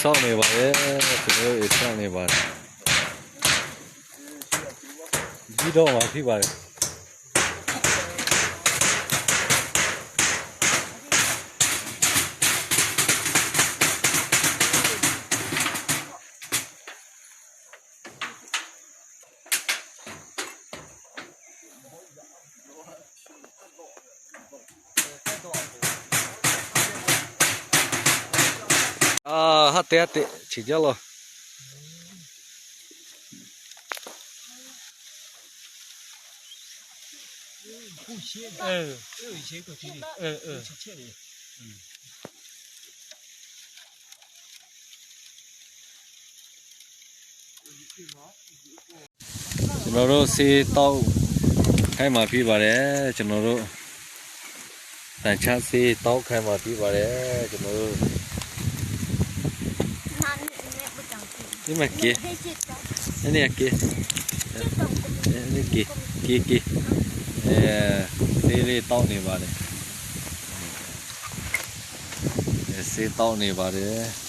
ဆောက်နေပါတယ်ကျွန်တော်တို့ဆောက်နေပါတယ်ဒီတော့မှာဖြစ်ပါတယ်ဟာတဲ့ချီကြလော不切的，有一些过去的，切的，ကျွန်တော်တို့စေးတောက်ခိုင်းมาပြပါတယ်ကျွန်တော်တို့တန်ချစေးတောက်ခိုင်းมาပြပါတယ်ကျွန်တော်တို့นี่มาเกนี่เกนี่เกစေးလေးတောက်နေပါတယ်စေးတောက်နေပါတယ်